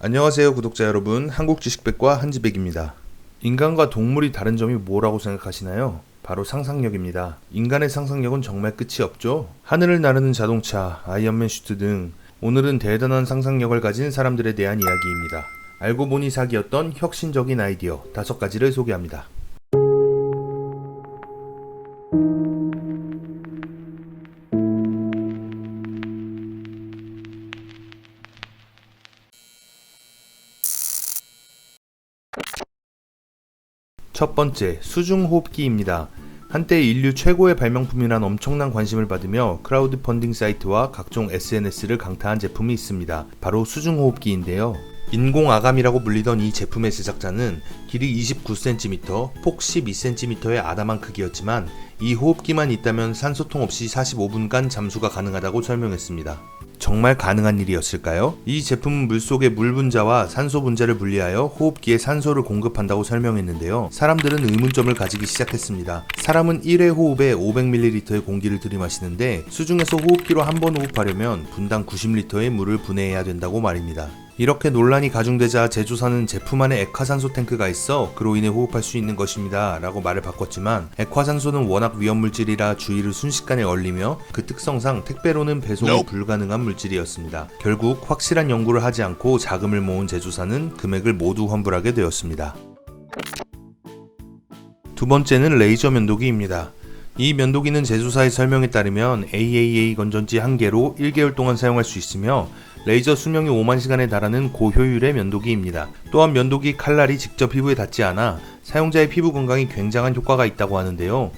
안녕하세요 구독자 여러분, 한국지식백과 한지백입니다. 인간과 동물이 다른 점이 뭐라고 생각하시나요? 바로 상상력입니다. 인간의 상상력은 정말 끝이 없죠? 하늘을 나르는 자동차, 아이언맨 슈트 등 오늘은 대단한 상상력을 가진 사람들에 대한 이야기입니다. 알고 보니 사기였던 혁신적인 아이디어 5가지를 소개합니다. 첫 번째, 수중호흡기입니다. 한때 인류 최고의 발명품이란 엄청난 관심을 받으며 크라우드 펀딩 사이트와 각종 SNS를 강타한 제품이 있습니다. 바로 수중호흡기인데요. 인공아감이라고 불리던 이 제품의 제작자는 길이 29cm, 폭 12cm의 아담한 크기였지만 이 호흡기만 있다면 산소통 없이 45분간 잠수가 가능하다고 설명했습니다. 정말 가능한 일이었을까요? 이 제품은 물속의 물 분자와 산소 분자를 분리하여 호흡기에 산소를 공급한다고 설명했는데요. 사람들은 의문점을 가지기 시작했습니다. 사람은 1회 호흡에 500ml의 공기를 들이마시는데 수중에서 호흡기로 한 번 호흡하려면 분당 90L의 물을 분해해야 된다고 말입니다. 이렇게 논란이 가중되자 제조사는 제품 안에 액화산소 탱크가 있어 그로 인해 호흡할 수 있는 것입니다 라고 말을 바꿨지만 액화산소는 워낙 위험물질이라 주위를 순식간에 얼리며 그 특성상 택배로는 배송이 불가능한 물질이었습니다. 결국 확실한 연구를 하지 않고 자금을 모은 제조사는 금액을 모두 환불하게 되었습니다. 두 번째는 레이저 면도기입니다. 이 면도기는 제조사의 설명에 따르면 AAA 건전지 1개로 1개월 동안 사용할 수 있으며 레이저 수명이 5만 시간에 달하는 고효율의 면도기입니다. 또한 면도기 칼날이 직접 피부에 닿지 않아 사용자의 피부 건강에 굉장한 효과가 있다고 하는데요.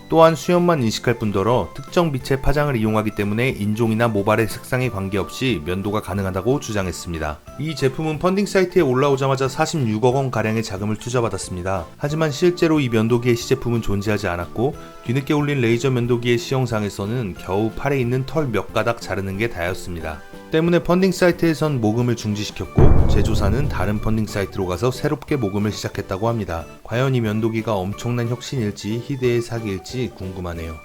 또한 수염만 인식할 뿐더러 특정 빛의 파장을 이용하기 때문에 인종이나 모발의 색상에 관계없이 면도가 가능하다고 주장했습니다. 이 제품은 펀딩 사이트에 올라오자마자 46억 원 가량의 자금을 투자받았습니다. 하지만 실제로 이 면도기의 시제품은 존재하지 않았고 뒤늦게 올린 레이저 면도기의 시영상에서는 겨우 팔에 있는 털 몇 가닥 자르는 게 다였습니다. 때문에 펀딩 사이트에선 모금을 중지시켰고 제조사는 다른 펀딩 사이트로 가서 새롭게 모금을 시작했다고 합니다. 과연 이 면도기가 엄청난 혁신일지 희대의 사기일지 궁금하네요.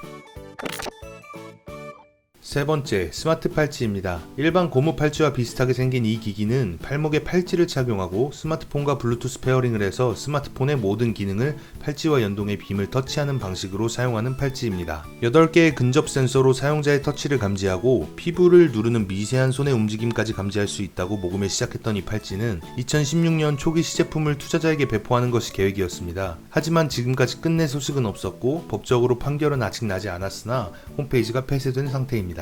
세 번째, 스마트 팔찌입니다. 일반 고무 팔찌와 비슷하게 생긴 이 기기는 팔목에 팔찌를 착용하고 스마트폰과 블루투스 페어링을 해서 스마트폰의 모든 기능을 팔찌와 연동해 빔을 터치하는 방식으로 사용하는 팔찌입니다. 8개의 근접 센서로 사용자의 터치를 감지하고 피부를 누르는 미세한 손의 움직임까지 감지할 수 있다고 모금을 시작했던 이 팔찌는 2016년 초기 시제품을 투자자에게 배포하는 것이 계획이었습니다. 하지만 지금까지 끝낼 소식은 없었고 법적으로 판결은 아직 나지 않았으나 홈페이지가 폐쇄된 상태입니다.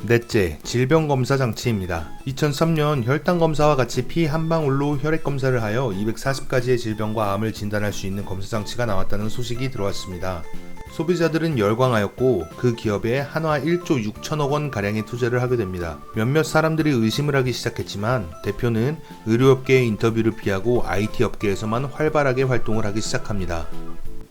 넷째, 질병검사 장치입니다. 2003년 혈당검사와 같이 피 한 방울로 혈액검사를 하여 240가지의 질병과 암을 진단할 수 있는 검사 장치가 나왔다는 소식이 들어왔습니다. 소비자들은 열광하였고 그 기업에 한화 1조 6천억 원 가량의 투자를 하게 됩니다. 몇몇 사람들이 의심을 하기 시작했지만 대표는 의료업계의 인터뷰를 피하고 IT 업계에서만 활발하게 활동을 하기 시작합니다.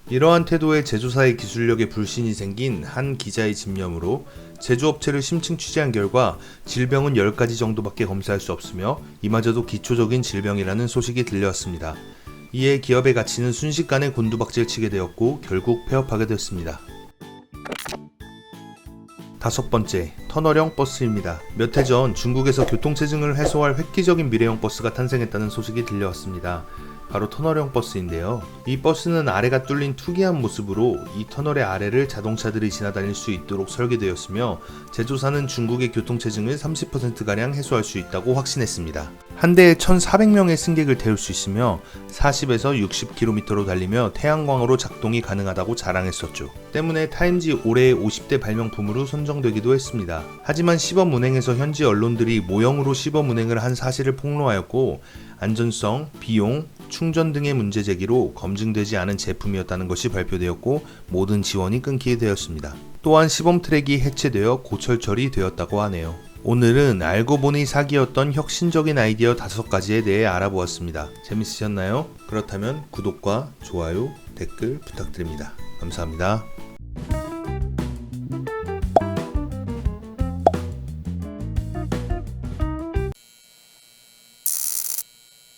이러한 태도에 제조사의 기술력에 불신이 생긴 한 기자의 집념으로 제조업체를 심층 취재한 결과 질병은 10가지 정도밖에 검사할 수 없으며 이마저도 기초적인 질병이라는 소식이 들려왔습니다. 이에 기업의 가치는 순식간에 곤두박질 치게 되었고 결국 폐업하게 됐습니다. 다섯 번째, 터널형 버스입니다. 몇 해 전 중국에서 교통체증을 해소할 획기적인 미래형 버스가 탄생했다는 소식이 들려왔습니다. 바로 터널형 버스인데요. 이 버스는 아래가 뚫린 특이한 모습으로 이 터널의 아래를 자동차들이 지나다닐 수 있도록 설계되었으며 제조사는 중국의 교통체증을 30%가량 해소할 수 있다고 확신했습니다. 한 대에 1,400명의 승객을 태울 수 있으며 40에서 60km로 달리며 태양광으로 작동이 가능하다고 자랑했었죠. 때문에 타임지 올해의 50대 발명품으로 선정되기도 했습니다. 하지만 시범 운행에서 현지 언론들이 모형으로 시범 운행을 한 사실을 폭로하였고 안전성, 비용, 충전 등의 문제 제기로 검증되지 않은 제품이었다는 것이 발표되었고 모든 지원이 끊기게 되었습니다. 또한 시범 트랙이 해체되어 고철 처리되었다고 하네요. 오늘은 알고 보니 사기였던 혁신적인 아이디어 5가지에 대해 알아보았습니다. 재밌으셨나요? 그렇다면 구독과 좋아요, 댓글 부탁드립니다. 감사합니다.